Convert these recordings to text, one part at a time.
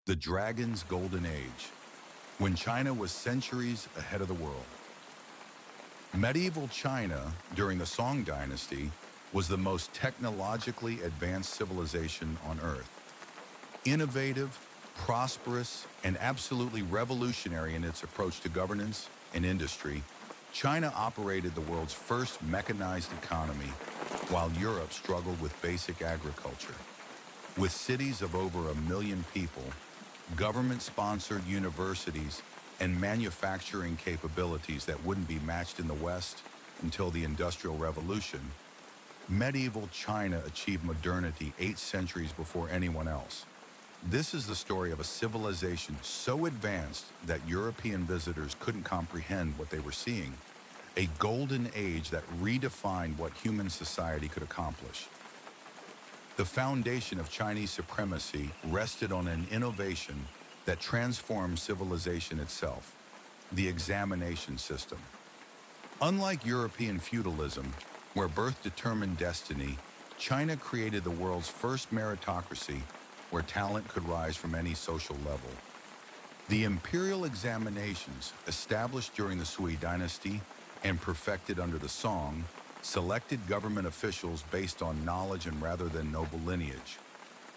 The Dragon's Golden Age, when China was centuries ahead of the world. Medieval China, during the Song Dynasty, was the most technologically advanced civilization on Earth. Innovative, prosperous, and absolutely revolutionary in its approach to governance and industry, China operated the world's first mechanized economy, while Europe struggled with basic agriculture. With cities of over 1 million people, government-sponsored universities, and manufacturing capabilities that wouldn't be matched in the West until the Industrial Revolution, medieval China achieved modernity 8 centuries before anyone else. This is the story of a civilization so advanced that European visitors couldn't comprehend what they were seeing, a golden age that redefined what human society could accomplish. The foundation of Chinese supremacy rested on an innovation that transformed civilization itself, the examination system. Unlike European feudalism, where birth determined destiny, China created the world's first meritocracy where talent could rise from any social level. The imperial examinations, established during the Sui dynasty and perfected under the Song, selected government officials based on knowledge and rather than noble lineage.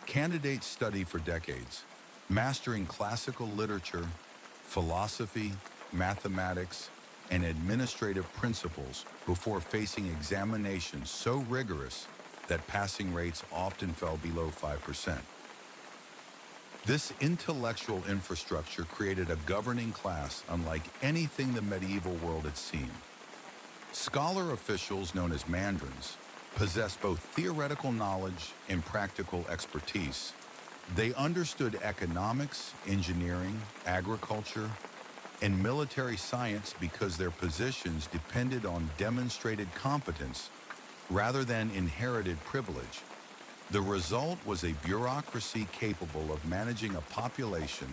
Candidates studied for decades, mastering classical literature, philosophy, mathematics, and administrative principles before facing examinations so rigorous that passing rates often fell below 5%. This intellectual infrastructure created a governing class unlike anything the medieval world had seen. Scholar officials, known as mandarins, possessed both theoretical knowledge and practical expertise. They understood economics, engineering, agriculture, and military science because their positions depended on demonstrated competence rather than inherited privilege. The result was a bureaucracy capable of managing a population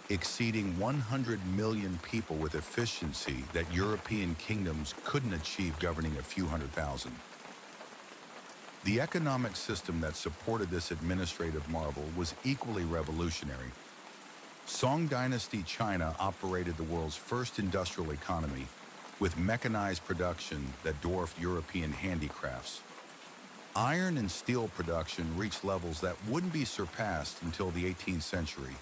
exceeding 100 million people with efficiency that European kingdoms couldn't achieve governing a few hundred thousand. The economic system that supported this administrative marvel was equally revolutionary. Song Dynasty China operated the world's first industrial economy with mechanized production that dwarfed European handicrafts. Iron and steel production reached levels that wouldn't be surpassed until the 18th century,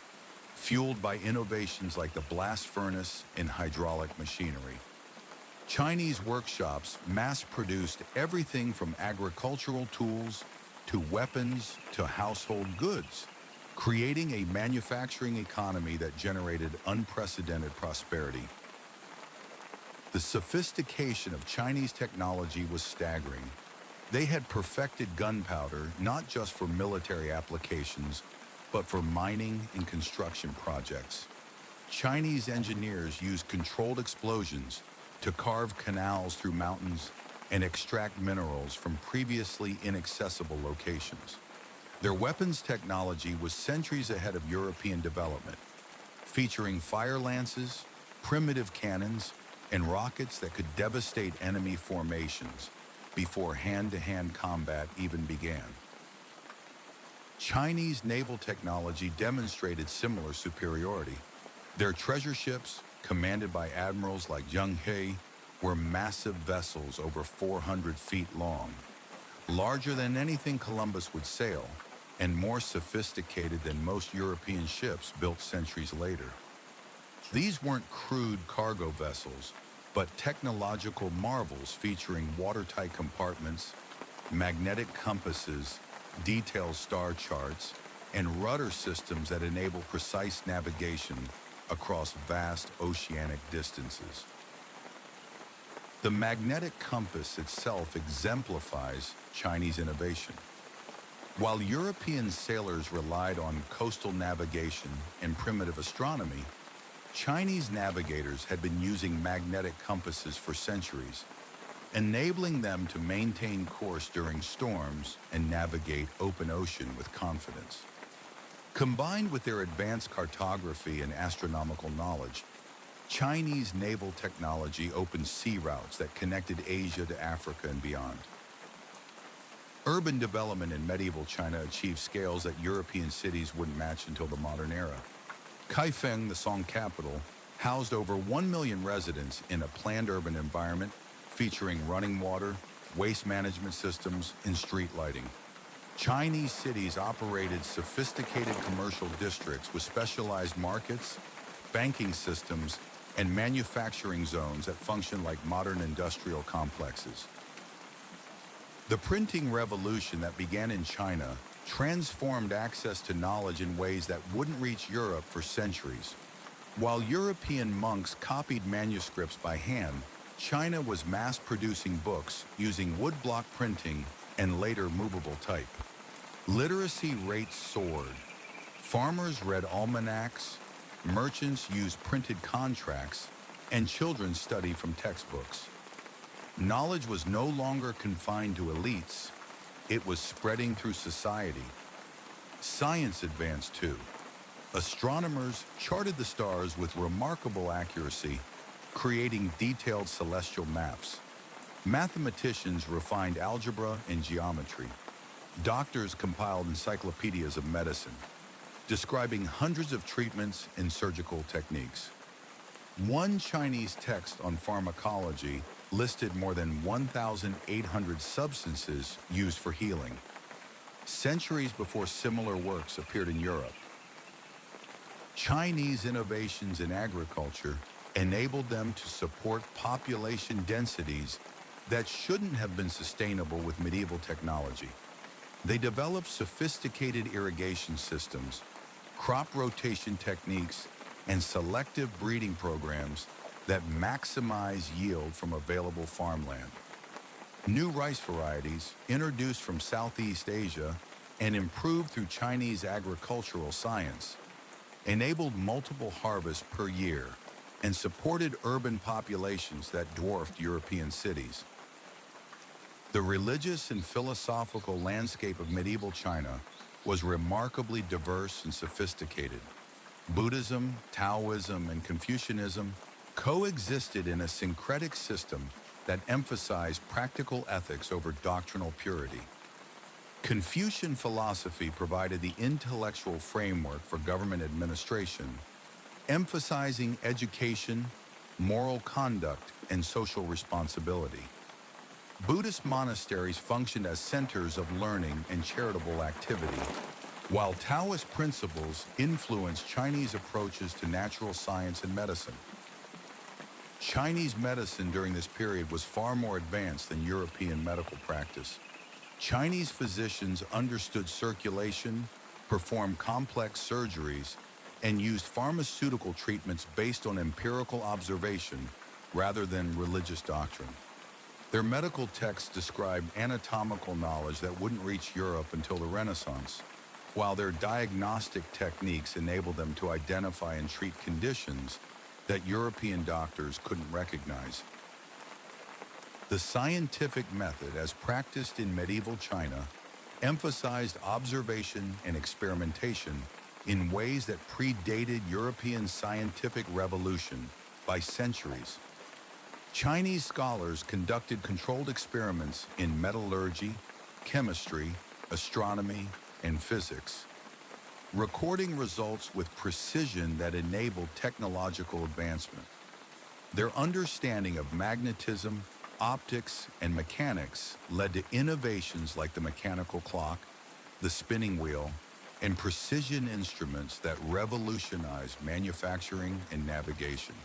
fueled by innovations like the blast furnace and hydraulic machinery. Chinese workshops mass-produced everything from agricultural tools to weapons to household goods, creating a manufacturing economy that generated unprecedented prosperity. The sophistication of Chinese technology was staggering. They had perfected gunpowder not just for military applications, but for mining and construction projects. Chinese engineers used controlled explosions to carve canals through mountains and extract minerals from previously inaccessible locations. Their weapons technology was centuries ahead of European development, featuring fire lances, primitive cannons, and rockets that could devastate enemy formations before hand-to-hand combat even began. Chinese naval technology demonstrated similar superiority. Their treasure ships, commanded by admirals like Zheng He, were massive vessels over 400 feet long, larger than anything Columbus would sail, and more sophisticated than most European ships built centuries later. These weren't crude cargo vessels, but technological marvels featuring watertight compartments, magnetic compasses, detailed star charts, and rudder systems that enable precise navigation across vast oceanic distances. The magnetic compass itself exemplifies Chinese innovation. While European sailors relied on coastal navigation and primitive astronomy, Chinese navigators had been using magnetic compasses for centuries, enabling them to maintain course during storms and navigate open ocean with confidence. Combined with their advanced cartography and astronomical knowledge, Chinese naval technology opened sea routes that connected Asia to Africa and beyond. Urban development in medieval China achieved scales that European cities wouldn't match until the modern era. Kaifeng, the Song capital, housed over 1 million residents in a planned urban environment featuring running water, waste management systems, and street lighting. Chinese cities operated sophisticated commercial districts with specialized markets, banking systems, and manufacturing zones that function like modern industrial complexes. The printing revolution that began in China transformed access to knowledge in ways that wouldn't reach Europe for centuries. While European monks copied manuscripts by hand, China was mass-producing books using woodblock printing and later movable type. Literacy rates soared. Farmers read almanacs, merchants used printed contracts, and children studied from textbooks. Knowledge was no longer confined to elites. It was spreading through society. Science advanced too. Astronomers charted the stars with remarkable accuracy, creating detailed celestial maps. Mathematicians refined algebra and geometry. Doctors compiled encyclopedias of medicine, describing hundreds of treatments and surgical techniques. One Chinese text on pharmacology listed more than 1,800 substances used for healing, centuries before similar works appeared in Europe. Chinese innovations in agriculture enabled them to support population densities that shouldn't have been sustainable with medieval technology. They developed sophisticated irrigation systems, crop rotation techniques, and selective breeding programs that maximize yield from available farmland. New rice varieties, introduced from Southeast Asia and improved through Chinese agricultural science, enabled multiple harvests per year and supported urban populations that dwarfed European cities. The religious and philosophical landscape of medieval China was remarkably diverse and sophisticated. Buddhism, Taoism, and Confucianism coexisted in a syncretic system that emphasized practical ethics over doctrinal purity. Confucian philosophy provided the intellectual framework for government administration, emphasizing education, moral conduct, and social responsibility. Buddhist monasteries functioned as centers of learning and charitable activity, while Taoist principles influenced Chinese approaches to natural science and medicine. Chinese medicine during this period was far more advanced than European medical practice. Chinese physicians understood circulation, performed complex surgeries, and used pharmaceutical treatments based on empirical observation rather than religious doctrine. Their medical texts described anatomical knowledge that wouldn't reach Europe until the Renaissance, while their diagnostic techniques enabled them to identify and treat conditions that European doctors couldn't recognize. The scientific method, as practiced in medieval China, emphasized observation and experimentation in ways that predated European scientific revolution by centuries. Chinese scholars conducted controlled experiments in metallurgy, chemistry, astronomy, and physics, recording results with precision that enabled technological advancement. Their understanding of magnetism, optics, and mechanics led to innovations like the mechanical clock, the spinning wheel, and precision instruments that revolutionized manufacturing and navigation.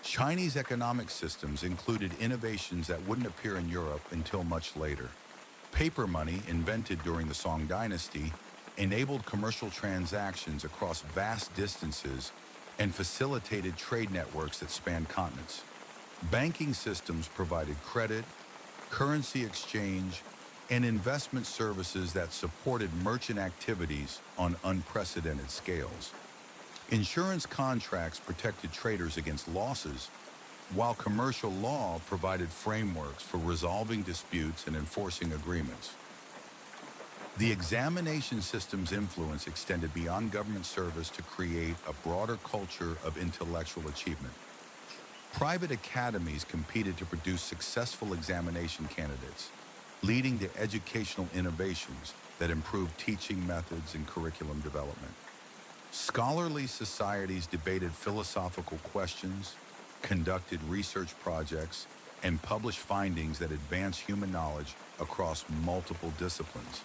Chinese economic systems included innovations that wouldn't appear in Europe until much later. Paper money, invented during the Song dynasty, enabled commercial transactions across vast distances and facilitated trade networks that spanned continents. Banking systems provided credit, currency exchange, and investment services that supported merchant activities on unprecedented scales. Insurance contracts protected traders against losses, while commercial law provided frameworks for resolving disputes and enforcing agreements. The examination system's influence extended beyond government service to create a broader culture of intellectual achievement. Private academies competed to produce successful examination candidates, leading to educational innovations that improved teaching methods and curriculum development. Scholarly societies debated philosophical questions, conducted research projects, and published findings that advance human knowledge across multiple disciplines.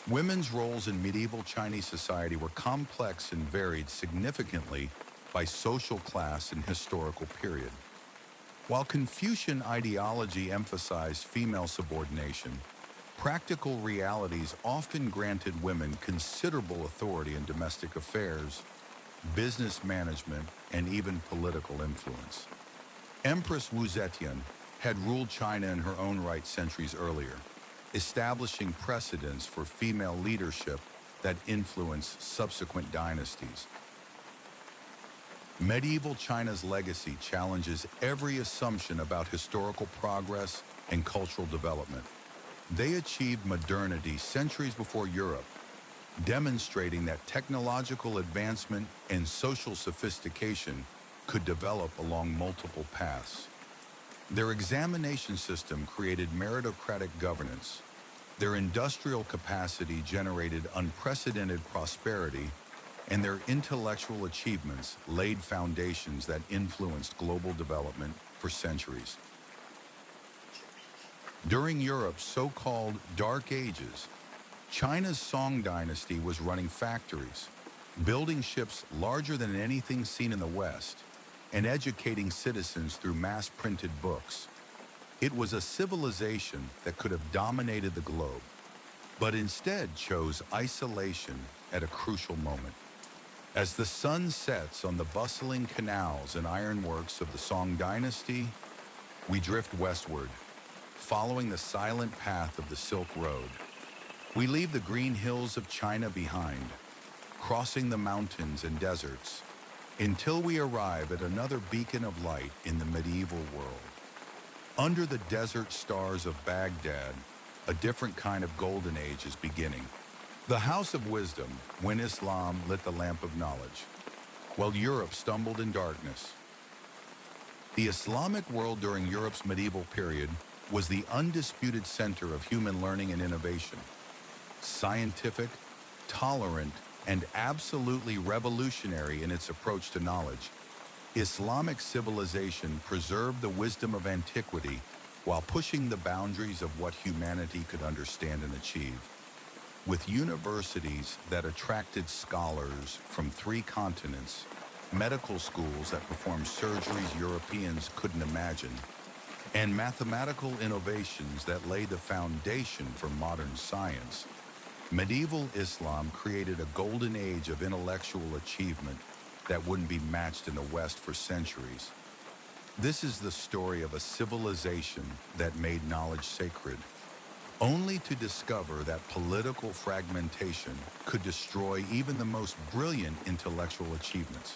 Women's roles in medieval Chinese society were complex and varied significantly by social class and historical period. While Confucian ideology emphasized female subordination, practical realities often granted women considerable authority in domestic affairs, business management, and even political influence. Empress Wu Zetian had ruled China in her own right centuries earlier, establishing precedents for female leadership that influenced subsequent dynasties. Medieval China's legacy challenges every assumption about historical progress and cultural development. They achieved modernity centuries before Europe, demonstrating that technological advancement and social sophistication could develop along multiple paths. Their examination system created meritocratic governance. Their industrial capacity generated unprecedented prosperity, and their intellectual achievements laid foundations that influenced global development for centuries. During Europe's so-called Dark Ages, China's Song dynasty was running factories, building ships larger than anything seen in the West, and educating citizens through mass-printed books. It was a civilization that could have dominated the globe, but instead chose isolation at a crucial moment. As the sun sets on the bustling canals and ironworks of the Song dynasty, we drift westward, following the silent path of the Silk Road. We leave the green hills of China behind, crossing the mountains and deserts, until we arrive at another beacon of light in the medieval world. Under the desert stars of Baghdad, a different kind of golden age is beginning. The House of Wisdom, when Islam lit the lamp of knowledge, while Europe stumbled in darkness. The Islamic world during Europe's medieval period was the undisputed center of human learning and innovation. Scientific, tolerant, and absolutely revolutionary in its approach to knowledge, Islamic civilization preserved the wisdom of antiquity while pushing the boundaries of what humanity could understand and achieve. With universities that attracted scholars from 3 continents, medical schools that performed surgeries Europeans couldn't imagine, and mathematical innovations that laid the foundation for modern science, medieval Islam created a golden age of intellectual achievement that wouldn't be matched in the West for centuries. This is the story of a civilization that made knowledge sacred, only to discover that political fragmentation could destroy even the most brilliant intellectual achievements.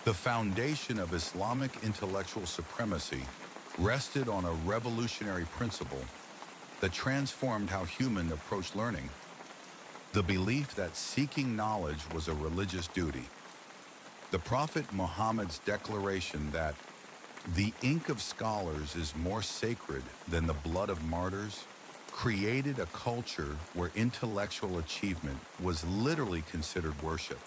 The foundation of Islamic intellectual supremacy rested on a revolutionary principle that transformed how humans approached learning: the belief that seeking knowledge was a religious duty. The Prophet Muhammad's declaration that the ink of scholars is more sacred than the blood of martyrs created a culture where intellectual achievement was literally considered worship.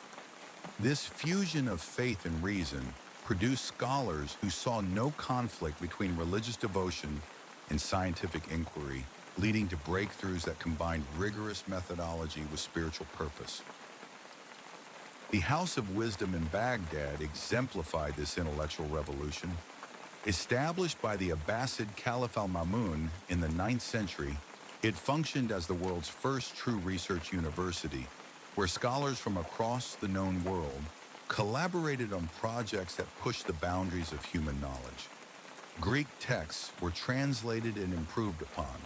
This fusion of faith and reason produced scholars who saw no conflict between religious devotion and scientific inquiry, leading to breakthroughs that combined rigorous methodology with spiritual purpose. The House of Wisdom in Baghdad exemplified this intellectual revolution. Established by the Abbasid Caliph al-Ma'mun in the 9th century, it functioned as the world's first true research university, where scholars from across the known world collaborated on projects that pushed the boundaries of human knowledge. Greek texts were translated and improved upon.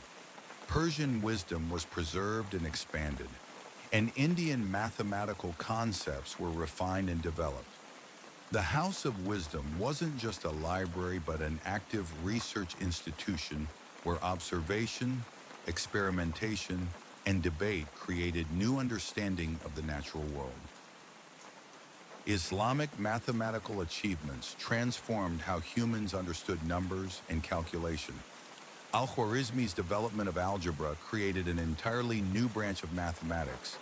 Persian wisdom was preserved and expanded, and Indian mathematical concepts were refined and developed. The House of Wisdom wasn't just a library, but an active research institution where observation, experimentation, and debate created new understanding of the natural world. Islamic mathematical achievements transformed how humans understood numbers and calculation. Al-Khwarizmi's development of algebra created an entirely new branch of mathematics,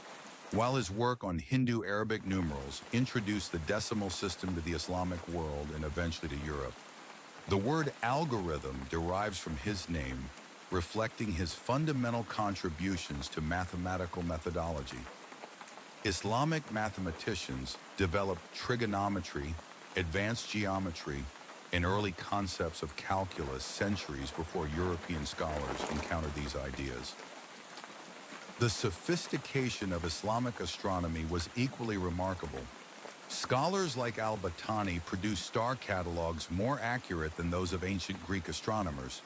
While his work on Hindu-Arabic numerals introduced the decimal system to the Islamic world and eventually to Europe, the word algorithm derives from his name, reflecting his fundamental contributions to mathematical methodology. Islamic mathematicians developed trigonometry, advanced geometry, and early concepts of calculus centuries before European scholars encountered these ideas. The sophistication of Islamic astronomy was equally remarkable. Scholars like al-Battani produced star catalogues more accurate than those of ancient Greek astronomers,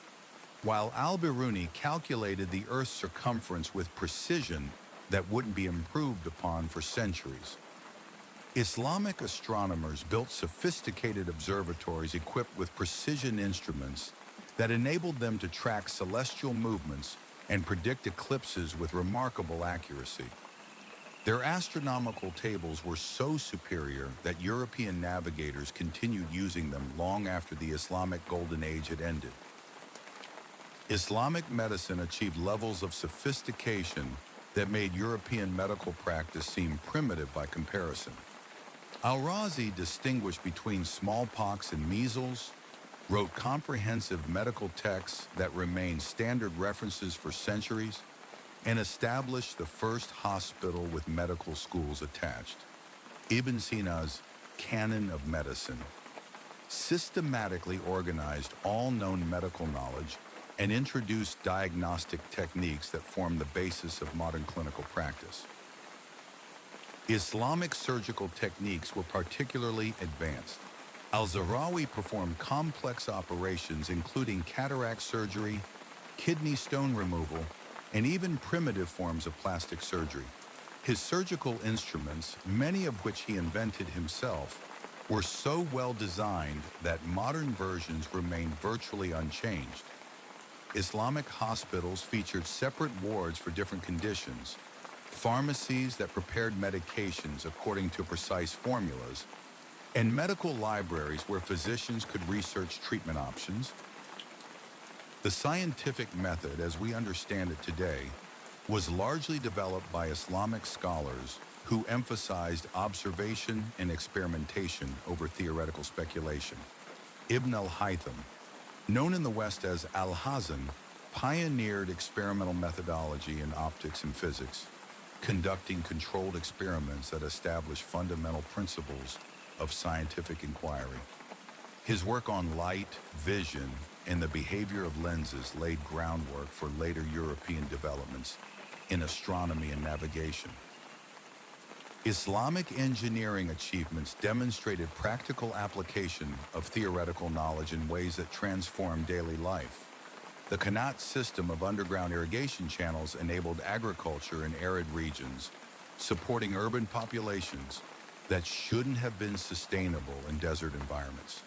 while al-Biruni calculated the Earth's circumference with precision that wouldn't be improved upon for centuries. Islamic astronomers built sophisticated observatories equipped with precision instruments that enabled them to track celestial movements and predict eclipses with remarkable accuracy. Their astronomical tables were so superior that European navigators continued using them long after the Islamic Golden Age had ended. Islamic medicine achieved levels of sophistication that made European medical practice seem primitive by comparison. Al-Razi distinguished between smallpox and measles, wrote comprehensive medical texts that remain standard references for centuries, and established the first hospital with medical schools attached. Ibn Sina's Canon of Medicine systematically organized all known medical knowledge and introduced diagnostic techniques that form the basis of modern clinical practice. Islamic surgical techniques were particularly advanced. Al-Zahrawi performed complex operations including cataract surgery, kidney stone removal, and even primitive forms of plastic surgery. His surgical instruments, many of which he invented himself, were so well designed that modern versions remain virtually unchanged. Islamic hospitals featured separate wards for different conditions, pharmacies that prepared medications according to precise formulas, and medical libraries where physicians could research treatment options. The scientific method, as we understand it today, was largely developed by Islamic scholars who emphasized observation and experimentation over theoretical speculation. Ibn al-Haytham, known in the West as Al-Hazan, pioneered experimental methodology in optics and physics, conducting controlled experiments that established fundamental principles of scientific inquiry. His work on light, vision, and the behavior of lenses laid groundwork for later European developments in astronomy and navigation. Islamic engineering achievements demonstrated practical application of theoretical knowledge in ways that transformed daily life. The Qanat system of underground irrigation channels enabled agriculture in arid regions, supporting urban populations that shouldn't have been sustainable in desert environments.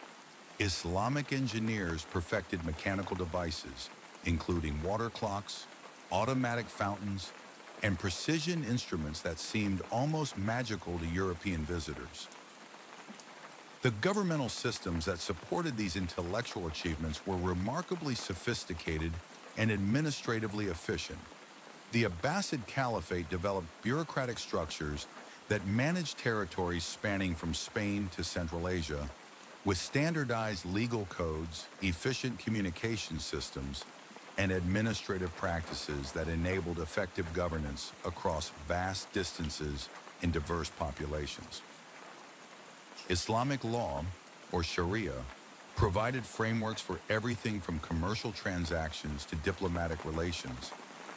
Islamic engineers perfected mechanical devices, including water clocks, automatic fountains, and precision instruments that seemed almost magical to European visitors. The governmental systems that supported these intellectual achievements were remarkably sophisticated and administratively efficient. The Abbasid Caliphate developed bureaucratic structures that managed territories spanning from Spain to Central Asia, with standardized legal codes, efficient communication systems, and administrative practices that enabled effective governance across vast distances in diverse populations. Islamic law, or Sharia, provided frameworks for everything from commercial transactions to diplomatic relations,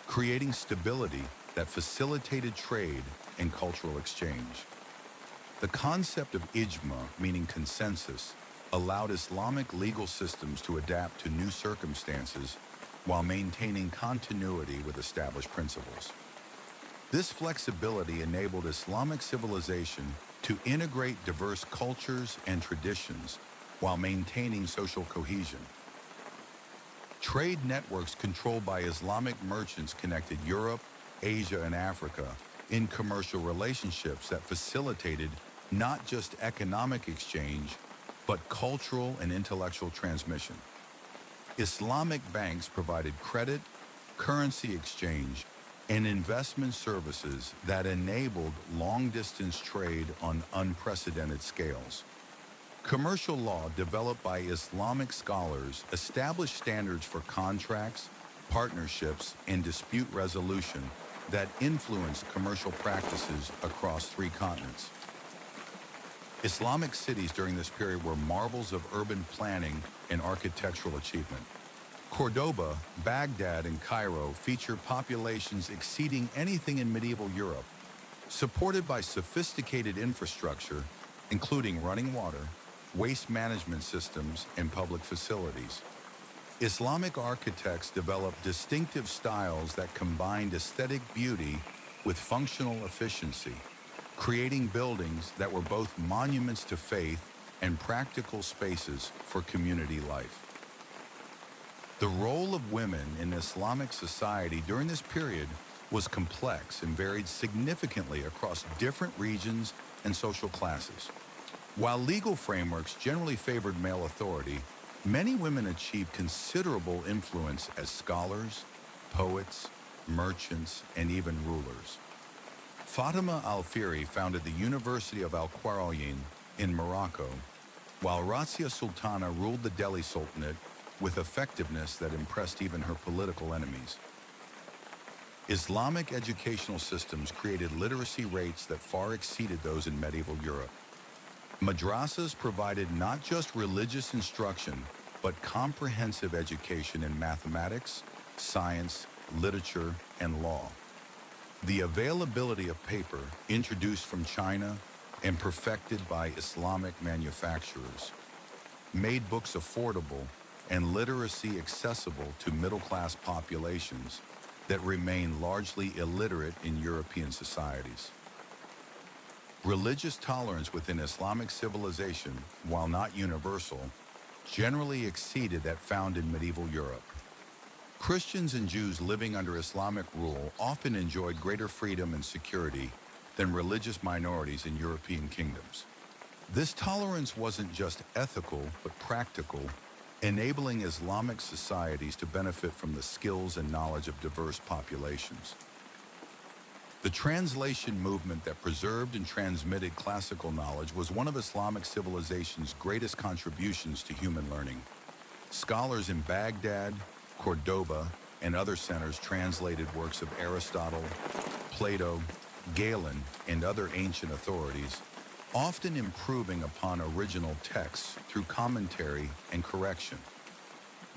creating stability that facilitated trade and cultural exchange. The concept of ijma, meaning consensus, allowed Islamic legal systems to adapt to new circumstances while maintaining continuity with established principles. This flexibility enabled Islamic civilization to integrate diverse cultures and traditions while maintaining social cohesion. Trade networks controlled by Islamic merchants connected Europe, Asia, and Africa in commercial relationships that facilitated not just economic exchange, but cultural and intellectual transmission. Islamic banks provided credit, currency exchange, and investment services that enabled long-distance trade on unprecedented scales. Commercial law developed by Islamic scholars established standards for contracts, partnerships, and dispute resolution that influenced commercial practices across 3 continents. Islamic cities during this period were marvels of urban planning and architectural achievement. Cordoba, Baghdad, and Cairo feature populations exceeding anything in medieval Europe, supported by sophisticated infrastructure, including running water, waste management systems, and public facilities. Islamic architects developed distinctive styles that combined aesthetic beauty with functional efficiency, creating buildings that were both monuments to faith and practical spaces for community life. The role of women in Islamic society during this period was complex and varied significantly across different regions and social classes. While legal frameworks generally favored male authority, many women achieved considerable influence as scholars, poets, merchants, and even rulers. Fatima al-Fihri founded the University of Al-Qarawiyyin in Morocco, while Razia Sultana ruled the Delhi Sultanate with effectiveness that impressed even her political enemies. Islamic educational systems created literacy rates that far exceeded those in medieval Europe. Madrasas provided not just religious instruction, but comprehensive education in mathematics, science, literature, and law. The availability of paper, introduced from China and perfected by Islamic manufacturers, made books affordable and literacy accessible to middle-class populations that remain largely illiterate in European societies. Religious tolerance within Islamic civilization, while not universal, generally exceeded that found in medieval Europe. Christians and Jews living under Islamic rule often enjoyed greater freedom and security than religious minorities in European kingdoms. This tolerance wasn't just ethical, but practical, enabling Islamic societies to benefit from the skills and knowledge of diverse populations. The translation movement that preserved and transmitted classical knowledge was one of Islamic civilization's greatest contributions to human learning. Scholars in Baghdad, Cordoba, and other centers translated works of Aristotle, Plato, Galen, and other ancient authorities, often improving upon original texts through commentary and correction.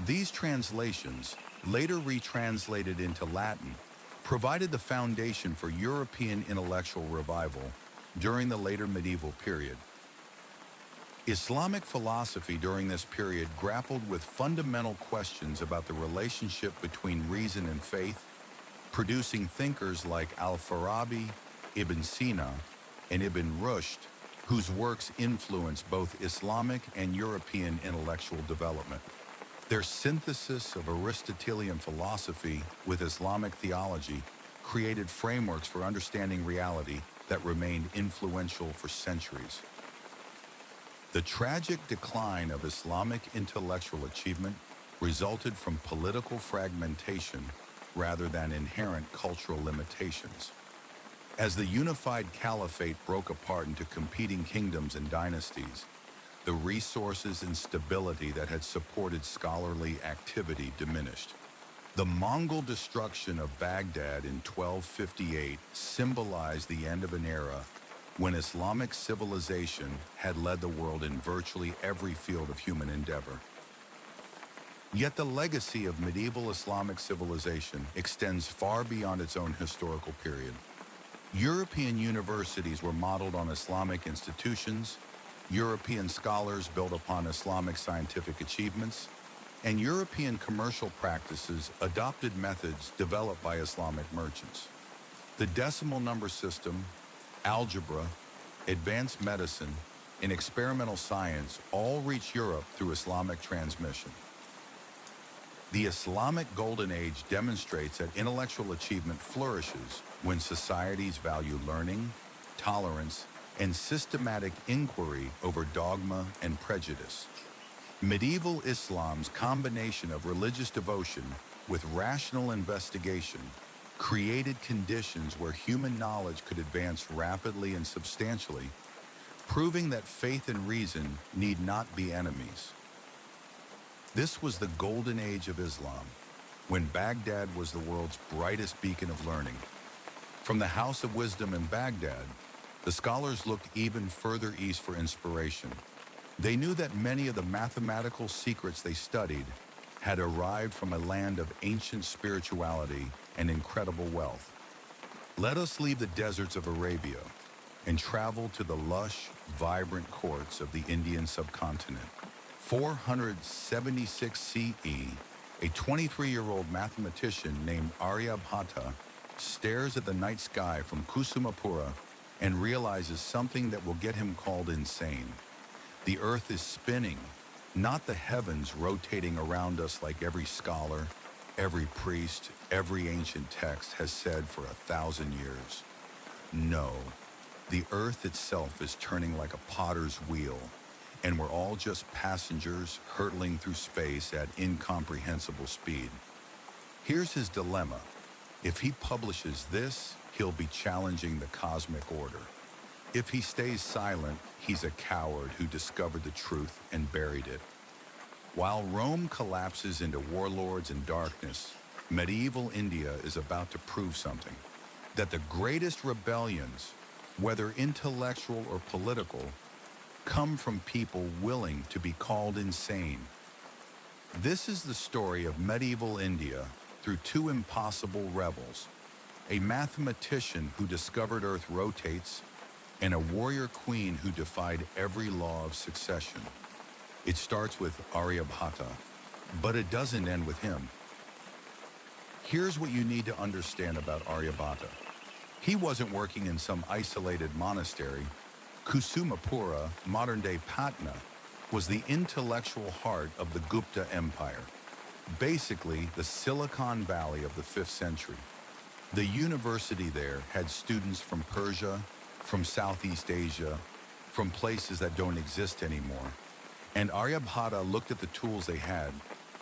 These translations, later retranslated into Latin, provided the foundation for European intellectual revival during the later medieval period. Islamic philosophy during this period grappled with fundamental questions about the relationship between reason and faith, producing thinkers like Al-Farabi, Ibn Sina, and Ibn Rushd, whose works influenced both Islamic and European intellectual development. Their synthesis of Aristotelian philosophy with Islamic theology created frameworks for understanding reality that remained influential for centuries. The tragic decline of Islamic intellectual achievement resulted from political fragmentation rather than inherent cultural limitations. As the unified caliphate broke apart into competing kingdoms and dynasties, the resources and stability that had supported scholarly activity diminished. The Mongol destruction of Baghdad in 1258 symbolized the end of an era when Islamic civilization had led the world in virtually every field of human endeavor. Yet the legacy of medieval Islamic civilization extends far beyond its own historical period. European universities were modeled on Islamic institutions, European scholars built upon Islamic scientific achievements, and European commercial practices adopted methods developed by Islamic merchants. The decimal number system, algebra, advanced medicine, and experimental science all reached Europe through Islamic transmission. The Islamic Golden Age demonstrates that intellectual achievement flourishes when societies value learning, tolerance, and systematic inquiry over dogma and prejudice. Medieval Islam's combination of religious devotion with rational investigation created conditions where human knowledge could advance rapidly and substantially, proving that faith and reason need not be enemies. This was the golden age of Islam, when Baghdad was the world's brightest beacon of learning. From the House of Wisdom in Baghdad, the scholars looked even further east for inspiration. They knew that many of the mathematical secrets they studied had arrived from a land of ancient spirituality and incredible wealth. Let us leave the deserts of Arabia and travel to the lush, vibrant courts of the Indian subcontinent. 476 CE, a 23-year-old mathematician named Aryabhata stares at the night sky from Kusumapura and realizes something that will get him called insane. The earth is spinning, not the heavens rotating around us like every scholar, every priest, every ancient text has said for 1,000 years. No, the earth itself is turning like a potter's wheel, and we're all just passengers hurtling through space at incomprehensible speed. Here's his dilemma. If he publishes this, he'll be challenging the cosmic order. If he stays silent, he's a coward who discovered the truth and buried it. While Rome collapses into warlords and darkness, medieval India is about to prove something. That the greatest rebellions, whether intellectual or political, come from people willing to be called insane. This is the story of medieval India through two impossible rebels, a mathematician who discovered Earth rotates, and a warrior queen who defied every law of succession. It starts with Aryabhata, but it doesn't end with him. Here's what you need to understand about Aryabhata. He wasn't working in some isolated monastery. Kusumapura, modern-day Patna, was the intellectual heart of the Gupta Empire, basically the Silicon Valley of the 5th century. The university there had students from Persia, from Southeast Asia, from places that don't exist anymore. And Aryabhata looked at the tools they had,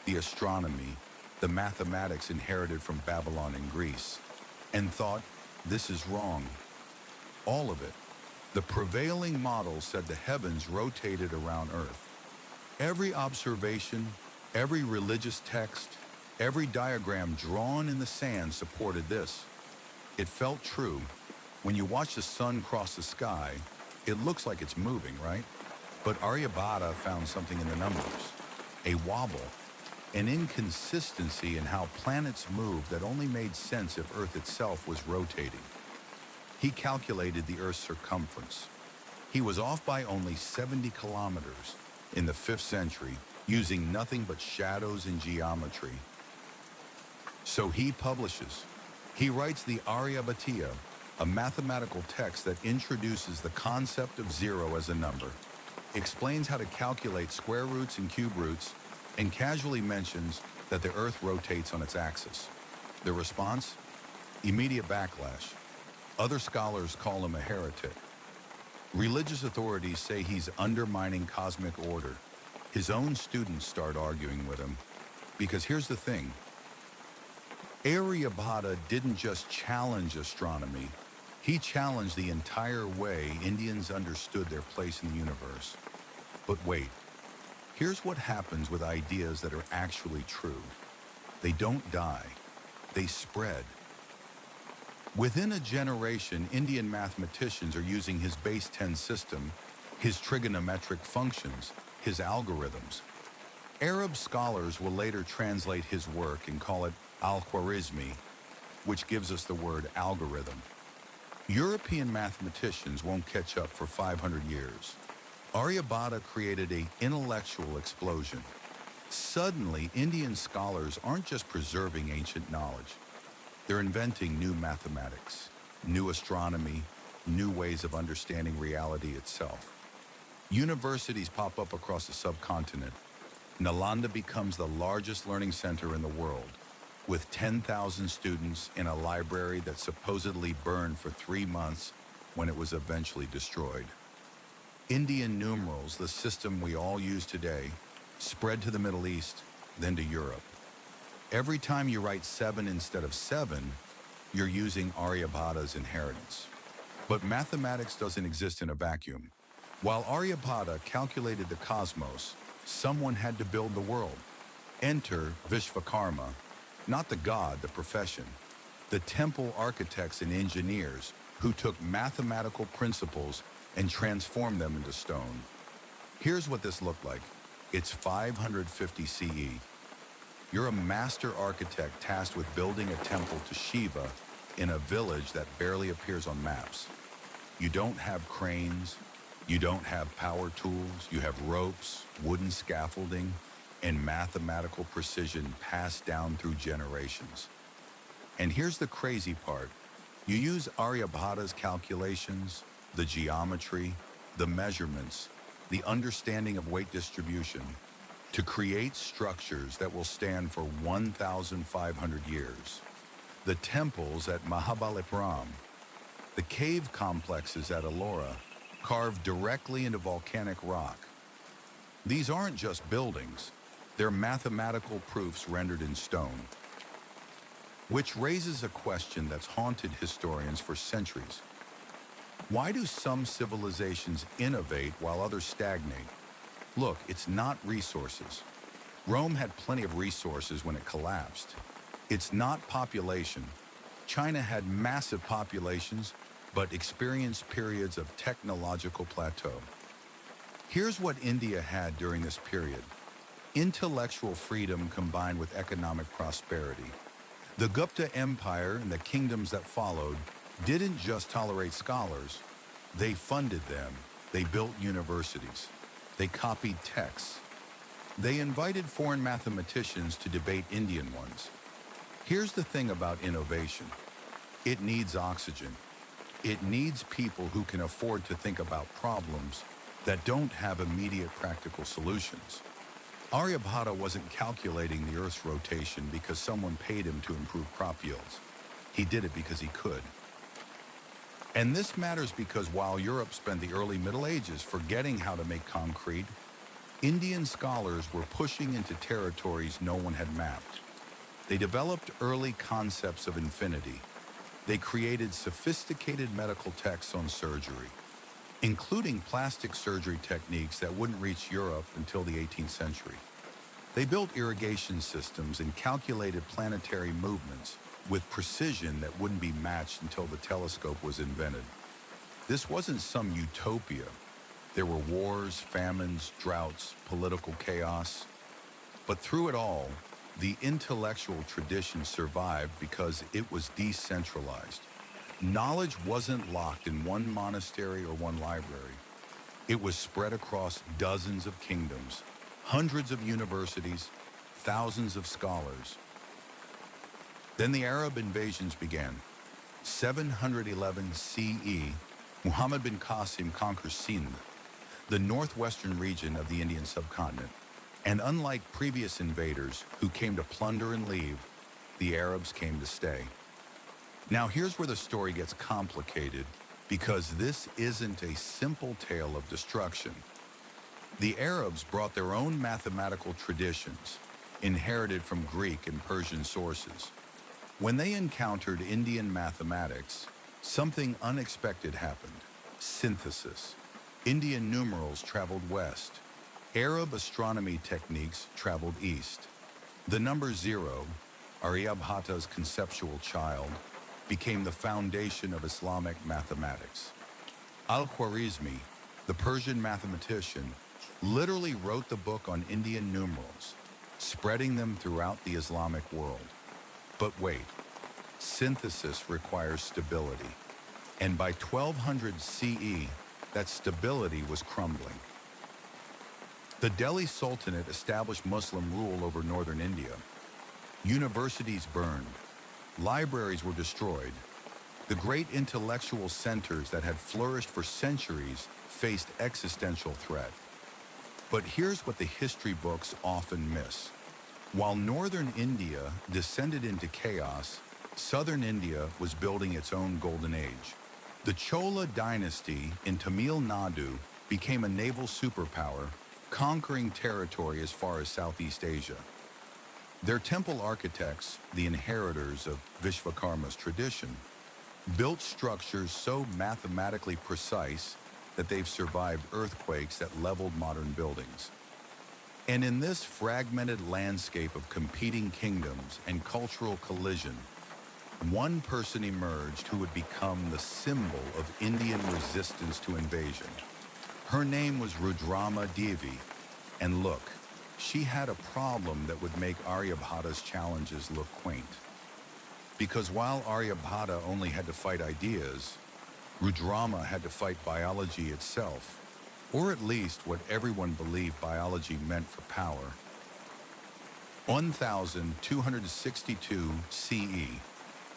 the astronomy, the mathematics inherited from Babylon and Greece, and thought, this is wrong. All of it. The prevailing model said the heavens rotated around Earth. Every observation, every religious text, every diagram drawn in the sand supported this. It felt true. When you watch the sun cross the sky, it looks like it's moving, right? But Aryabhata found something in the numbers, a wobble, an inconsistency in how planets moved that only made sense if Earth itself was rotating. He calculated the Earth's circumference. He was off by only 70 kilometers in the 5th century, using nothing but shadows and geometry. So he publishes. He writes the Aryabhatiya, a mathematical text that introduces the concept of zero as a number, explains how to calculate square roots and cube roots, and casually mentions that the Earth rotates on its axis. The response? Immediate backlash. Other scholars call him a heretic. Religious authorities say he's undermining cosmic order. His own students start arguing with him. Because here's the thing. Aryabhata didn't just challenge astronomy. He challenged the entire way Indians understood their place in the universe. But wait, here's what happens with ideas that are actually true. They don't die, they spread. Within a generation, Indian mathematicians are using his base 10 system, his trigonometric functions, his algorithms. Arab scholars will later translate his work and call it al-Khwarizmi, which gives us the word algorithm. European mathematicians won't catch up for 500 years. Aryabhata created an intellectual explosion. Suddenly, Indian scholars aren't just preserving ancient knowledge. They're inventing new mathematics, new astronomy, new ways of understanding reality itself. Universities pop up across the subcontinent. Nalanda becomes the largest learning center in the world, with 10,000 students in a library that supposedly burned for 3 months when it was eventually destroyed. Indian numerals, the system we all use today, spread to the Middle East, then to Europe. Every time you write 7 instead of 7, you're using Aryabhata's inheritance. But mathematics doesn't exist in a vacuum. While Aryabhata calculated the cosmos, someone had to build the world. Enter Vishvakarma, not the god, the profession. The temple architects and engineers who took mathematical principles and transformed them into stone. Here's what this looked like. It's 550 CE. You're a master architect tasked with building a temple to Shiva in a village that barely appears on maps. You don't have cranes, you don't have power tools, you have ropes, wooden scaffolding, and mathematical precision passed down through generations. And here's the crazy part. You use Aryabhata's calculations, the geometry, the measurements, the understanding of weight distribution, to create structures that will stand for 1,500 years. The temples at Mahabalipuram, the cave complexes at Ellora, carved directly into volcanic rock. These aren't just buildings, they're mathematical proofs rendered in stone. Which raises a question that's haunted historians for centuries. Why do some civilizations innovate while others stagnate? Look, it's not resources. Rome had plenty of resources when it collapsed. It's not population. China had massive populations, but experienced periods of technological plateau. Here's what India had during this period. Intellectual freedom combined with economic prosperity. The Gupta Empire and the kingdoms that followed didn't just tolerate scholars. They funded them. They built universities. They copied texts. They invited foreign mathematicians to debate Indian ones. Here's the thing about innovation. It needs oxygen. It needs people who can afford to think about problems that don't have immediate practical solutions. Aryabhata wasn't calculating the Earth's rotation because someone paid him to improve crop yields. He did it because he could. And this matters because while Europe spent the early Middle Ages forgetting how to make concrete, Indian scholars were pushing into territories no one had mapped. They developed early concepts of infinity. They created sophisticated medical texts on surgery, including plastic surgery techniques that wouldn't reach Europe until the 18th century. They built irrigation systems and calculated planetary movements with precision that wouldn't be matched until the telescope was invented. This wasn't some utopia. There were wars, famines, droughts, political chaos. But through it all, the intellectual tradition survived because it was decentralized. Knowledge wasn't locked in one monastery or one library. It was spread across dozens of kingdoms, hundreds of universities, thousands of scholars. Then the Arab invasions began. 711 CE, Muhammad bin Qasim conquers Sindh, the northwestern region of the Indian subcontinent. And unlike previous invaders who came to plunder and leave, the Arabs came to stay. Now here's where the story gets complicated, because this isn't a simple tale of destruction. The Arabs brought their own mathematical traditions, inherited from Greek and Persian sources. When they encountered Indian mathematics, something unexpected happened: synthesis. Indian numerals traveled west. Arab astronomy techniques traveled east. The number 0, Aryabhata's conceptual child, became the foundation of Islamic mathematics. Al-Khwarizmi, the Persian mathematician, literally wrote the book on Indian numerals, spreading them throughout the Islamic world. But wait, synthesis requires stability. And by 1200 CE, that stability was crumbling. The Delhi Sultanate established Muslim rule over northern India. Universities burned. Libraries were destroyed. The great intellectual centers that had flourished for centuries faced existential threat. But here's what the history books often miss. While northern India descended into chaos, southern India was building its own golden age. The Chola dynasty in Tamil Nadu became a naval superpower, conquering territory as far as Southeast Asia. Their temple architects, the inheritors of Vishvakarma's tradition, built structures so mathematically precise that they've survived earthquakes that leveled modern buildings. And in this fragmented landscape of competing kingdoms and cultural collision, one person emerged who would become the symbol of Indian resistance to invasion. Her name was Rudrama Devi, and look, she had a problem that would make Aryabhata's challenges look quaint. Because while Aryabhata only had to fight ideas, Rudrama had to fight biology itself, or at least what everyone believed biology meant for power. 1262 CE,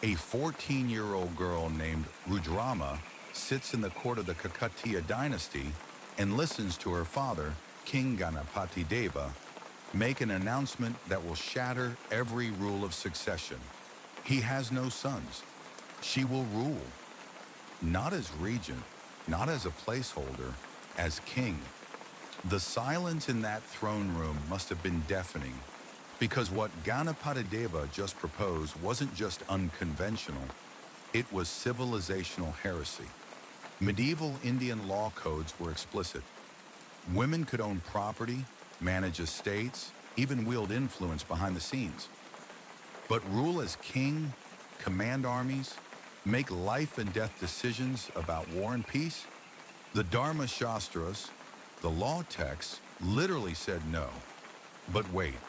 a 14-year-old girl named Rudrama sits in the court of the Kakatiya dynasty and listens to her father, King Ganapati Deva, make an announcement that will shatter every rule of succession. He has no sons. She will rule, not as regent, not as a placeholder, as king. The silence in that throne room must have been deafening, because what Ganapati Deva just proposed wasn't just unconventional, it was civilizational heresy. Medieval Indian law codes were explicit. Women could own property, manage estates, even wield influence behind the scenes. But rule as king, command armies, make life and death decisions about war and peace? The Dharma Shastras, the law texts, literally said no. But wait,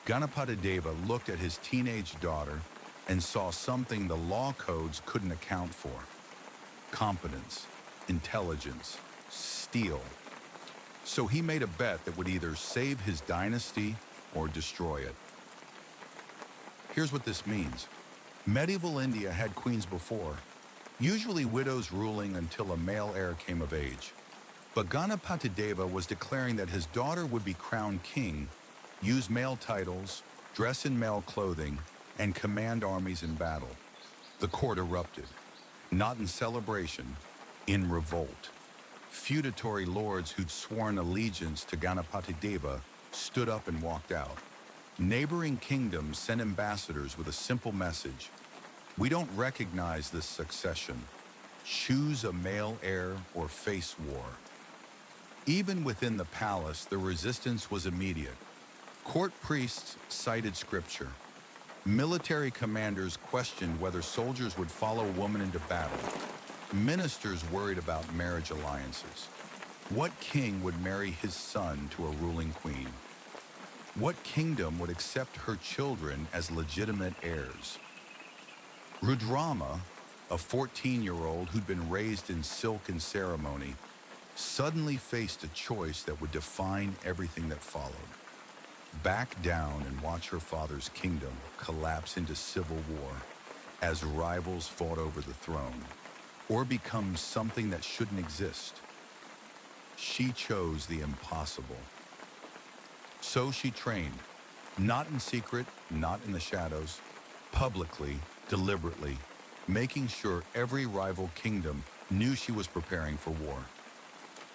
Ganapati Deva looked at his teenage daughter and saw something the law codes couldn't account for. Competence, intelligence, steel. So he made a bet that would either save his dynasty or destroy it. Here's what this means. Medieval India had queens before, usually widows ruling until a male heir came of age. But Ganapati Deva was declaring that his daughter would be crowned king, use male titles, dress in male clothing, and command armies in battle. The court erupted, not in celebration, in revolt. Feudatory lords who'd sworn allegiance to Ganapati Deva stood up and walked out. Neighboring kingdoms sent ambassadors with a simple message: we don't recognize this succession. Choose a male heir or face war. Even within the palace, the resistance was immediate. Court priests cited scripture. Military commanders questioned whether soldiers would follow women into battle. Ministers worried about marriage alliances. What king would marry his son to a ruling queen? What kingdom would accept her children as legitimate heirs? Rudrama, a 14-year-old who'd been raised in silk and ceremony, suddenly faced a choice that would define everything that followed. Back down and watch her father's kingdom collapse into civil war as rivals fought over the throne, or become something that shouldn't exist. She chose the impossible. So she trained, not in secret, not in the shadows, publicly, deliberately, making sure every rival kingdom knew she was preparing for war.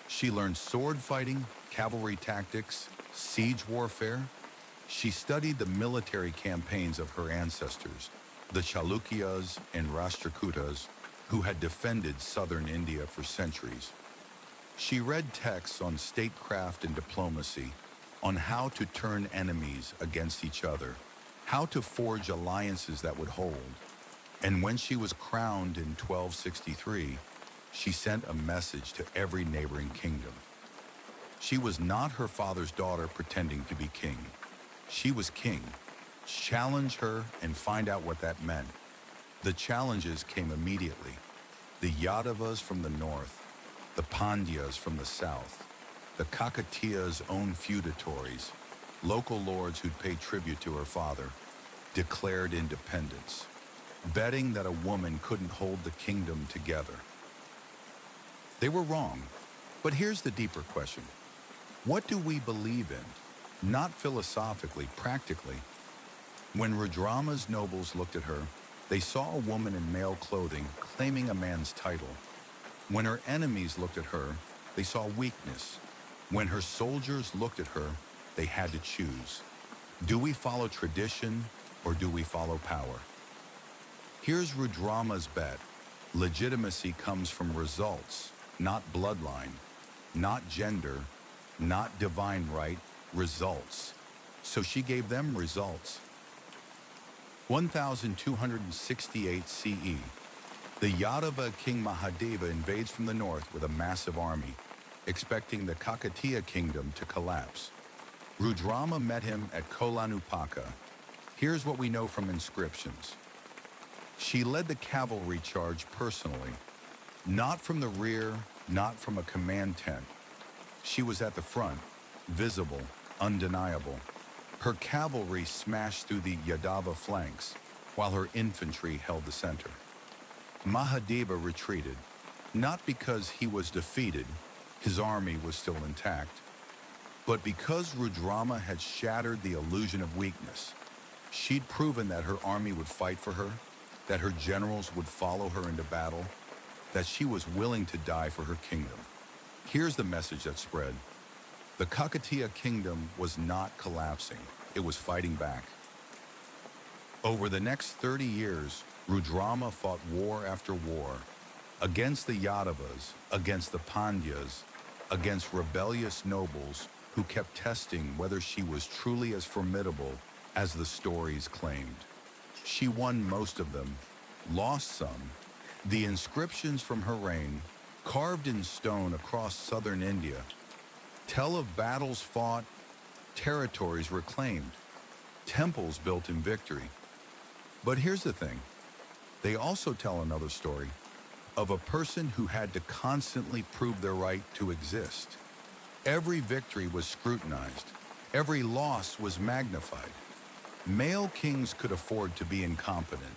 She learned sword fighting, cavalry tactics, siege warfare. She studied the military campaigns of her ancestors, the Chalukyas and Rashtrakutas, who had defended southern India for centuries. She read texts on statecraft and diplomacy, on how to turn enemies against each other, how to forge alliances that would hold. And when she was crowned in 1263, she sent a message to every neighboring kingdom. She was not her father's daughter pretending to be king. She was king. Challenge her and find out what that meant. The challenges came immediately. The Yadavas from the north, the Pandyas from the south, the Kakatiya's own feudatories, local lords who'd pay tribute to her father, declared independence, betting that a woman couldn't hold the kingdom together. They were wrong, but here's the deeper question. What do we believe in? Not philosophically, practically. When Rudrama's nobles looked at her, they saw a woman in male clothing claiming a man's title. When her enemies looked at her, they saw weakness. When her soldiers looked at her, they had to choose. Do we follow tradition or do we follow power? Here's Rudrama's bet. Legitimacy comes from results, not bloodline, not gender, not divine right, results. So she gave them results. 1268 CE. The Yadava king Mahadeva invades from the north with a massive army, expecting the Kakatiya kingdom to collapse. Rudrama met him at Kolanupaka. Here's what we know from inscriptions. She led the cavalry charge personally, not from the rear, not from a command tent. She was at the front, visible, undeniable. Her cavalry smashed through the Yadava flanks, while her infantry held the center. Mahadeva retreated, not because he was defeated, his army was still intact, but because Rudrama had shattered the illusion of weakness. She'd proven that her army would fight for her, that her generals would follow her into battle, that she was willing to die for her kingdom. Here's the message that spread. The Kakatiya kingdom was not collapsing, it was fighting back. Over the next 30 years, Rudrama fought war after war, against the Yadavas, against the Pandyas, against rebellious nobles who kept testing whether she was truly as formidable as the stories claimed. She won most of them, lost some. The inscriptions from her reign, carved in stone across southern India, tell of battles fought, territories reclaimed, temples built in victory. But here's the thing, they also tell another story of a person who had to constantly prove their right to exist. Every victory was scrutinized, every loss was magnified. Male kings could afford to be incompetent.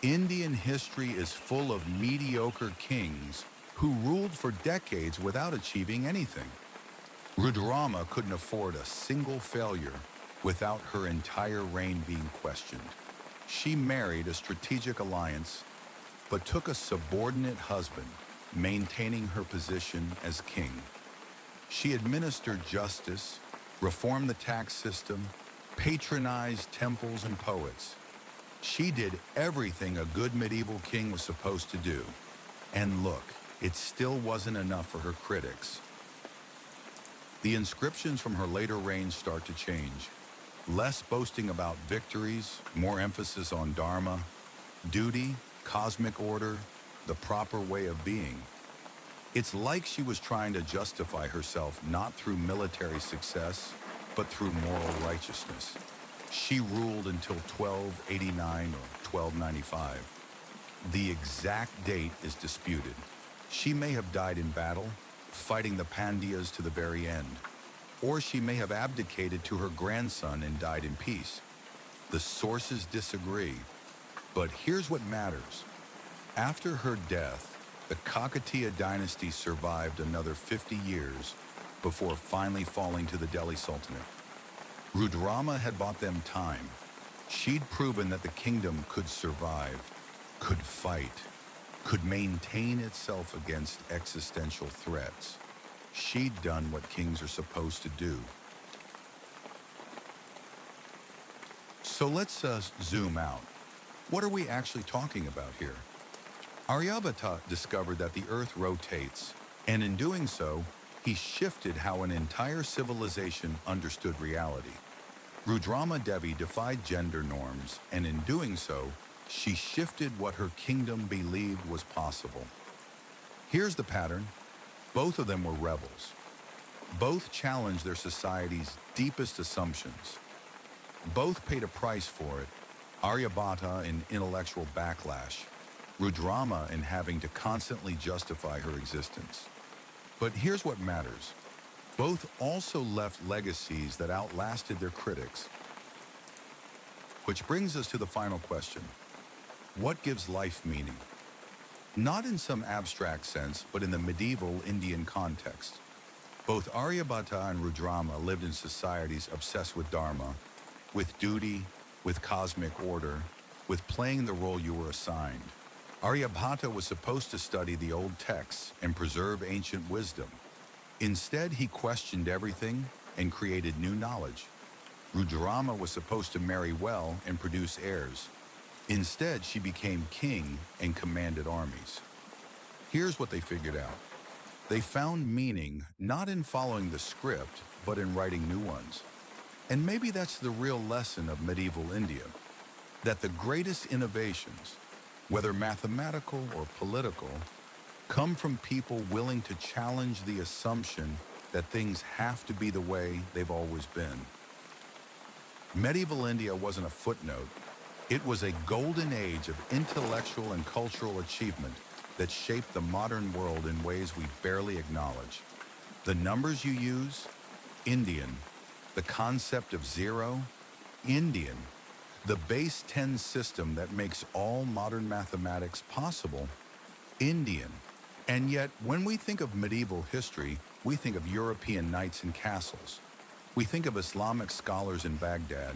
Indian history is full of mediocre kings who ruled for decades without achieving anything. Rudrama couldn't afford a single failure without her entire reign being questioned. She married a strategic alliance, but took a subordinate husband, maintaining her position as king. She administered justice, reformed the tax system, patronized temples and poets. She did everything a good medieval king was supposed to do. And look, it still wasn't enough for her critics. The inscriptions from her later reign start to change. Less boasting about victories, more emphasis on dharma, duty, cosmic order, the proper way of being. It's like she was trying to justify herself not through military success, but through moral righteousness. She ruled until 1289 or 1295. The exact date is disputed. She may have died in battle, fighting the Pandyas to the very end, or she may have abdicated to her grandson and died in peace. The sources disagree, but here's what matters. After her death, the Kakatiya dynasty survived another 50 years before finally falling to the Delhi Sultanate. Rudrama had bought them time. She'd proven that the kingdom could survive, could fight, could maintain itself against existential threats. She'd done what kings are supposed to do. So let's zoom out. What are we actually talking about here? Aryabhata discovered that the earth rotates, and in doing so, he shifted how an entire civilization understood reality. Rudrama Devi defied gender norms, and in doing so, she shifted what her kingdom believed was possible. Here's the pattern. Both of them were rebels. Both challenged their society's deepest assumptions. Both paid a price for it, Aryabhata in intellectual backlash, Rudrama in having to constantly justify her existence. But here's what matters. Both also left legacies that outlasted their critics. Which brings us to the final question. What gives life meaning? Not in some abstract sense, but in the medieval Indian context. Both Aryabhata and Rudrama lived in societies obsessed with dharma, with duty, with cosmic order, with playing the role you were assigned. Aryabhata was supposed to study the old texts and preserve ancient wisdom. Instead, he questioned everything and created new knowledge. Rudrama was supposed to marry well and produce heirs. Instead, she became king and commanded armies. Here's what they figured out. They found meaning not in following the script, but in writing new ones. And maybe that's the real lesson of medieval India, that the greatest innovations, whether mathematical or political, come from people willing to challenge the assumption that things have to be the way they've always been. Medieval India wasn't a footnote. It was a golden age of intellectual and cultural achievement that shaped the modern world in ways we barely acknowledge. The numbers you use, Indian. The concept of zero, Indian. The base 10 system that makes all modern mathematics possible, Indian. And yet, when we think of medieval history, we think of European knights and castles. We think of Islamic scholars in Baghdad.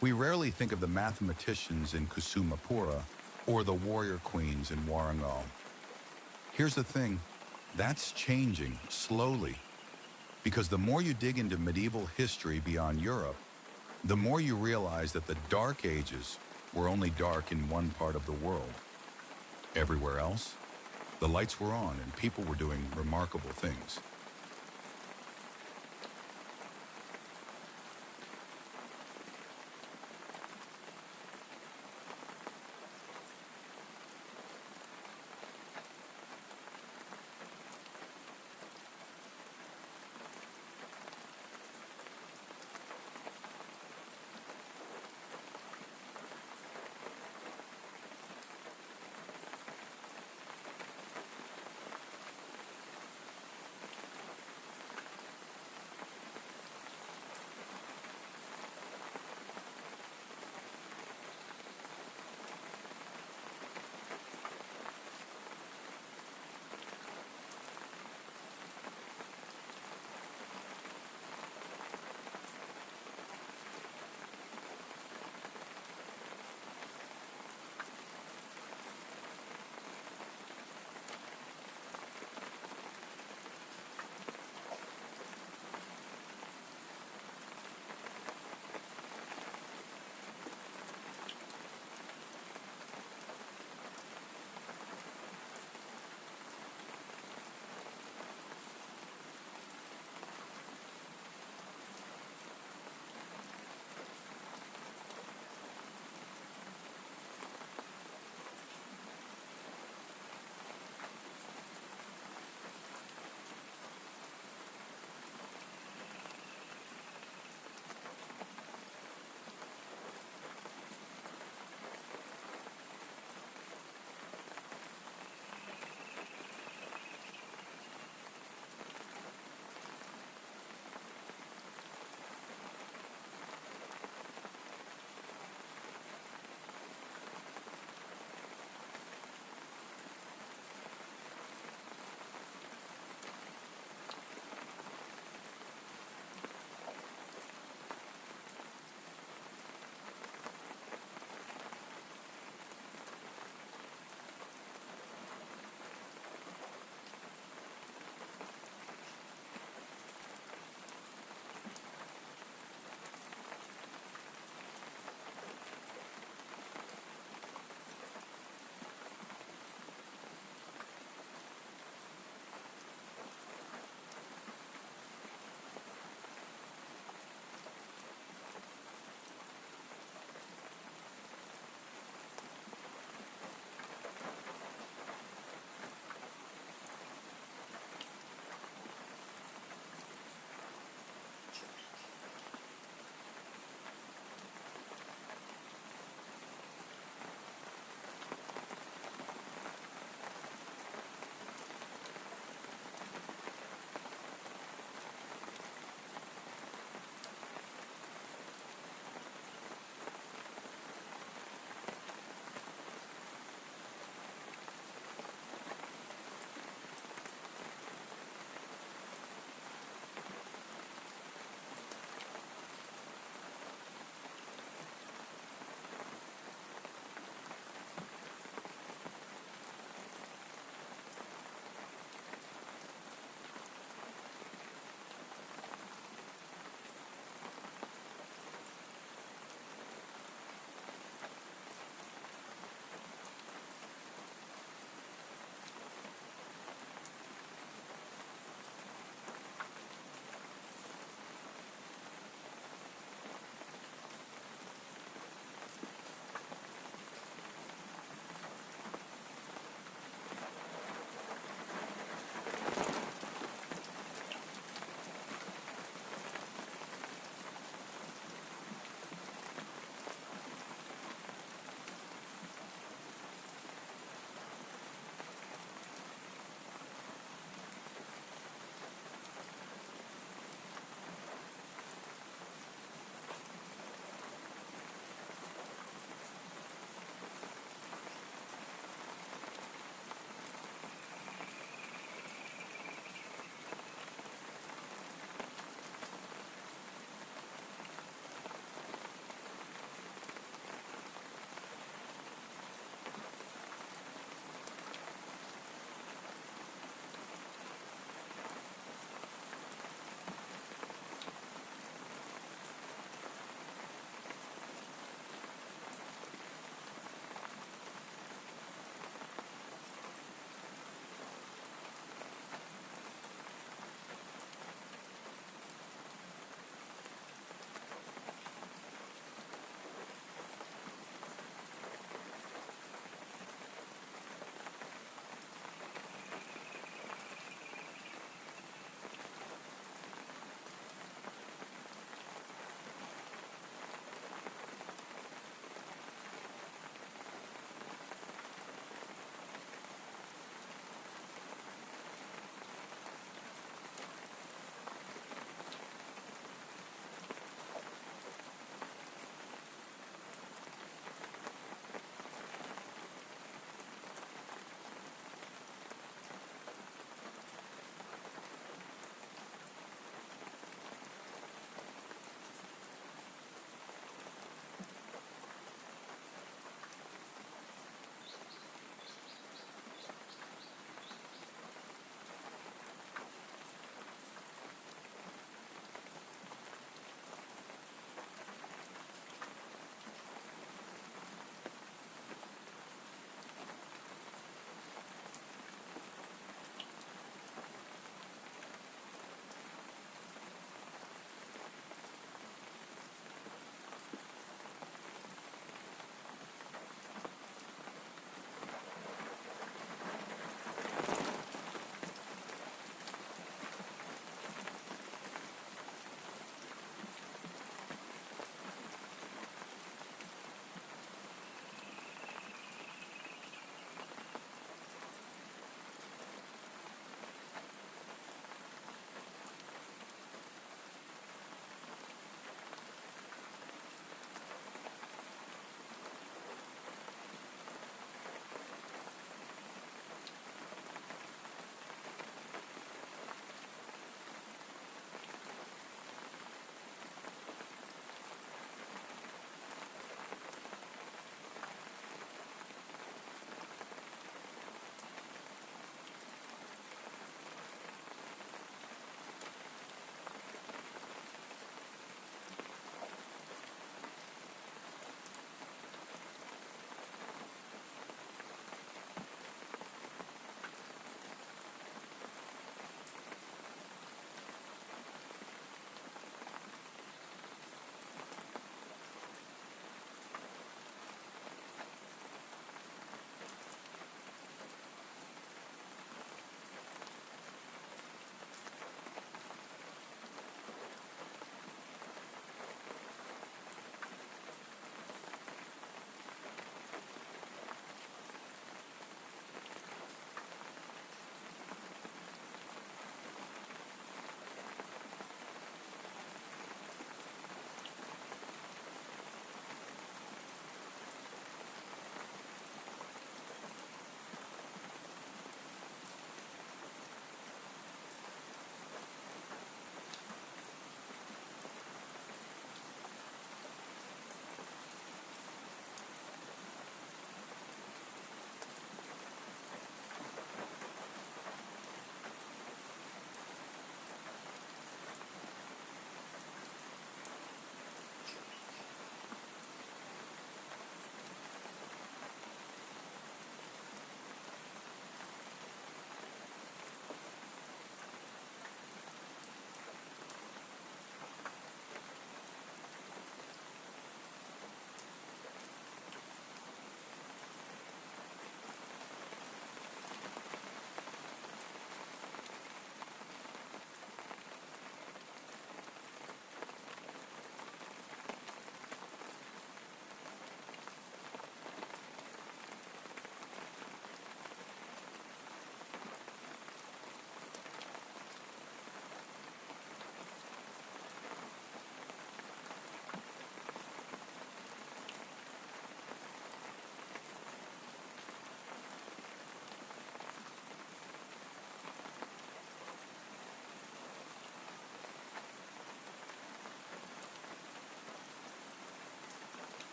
We rarely think of the mathematicians in Kusumapura or the warrior queens in Warangal. Here's the thing, that's changing slowly. Because the more you dig into medieval history beyond Europe, the more you realize that the Dark Ages were only dark in one part of the world. Everywhere else, the lights were on and people were doing remarkable things.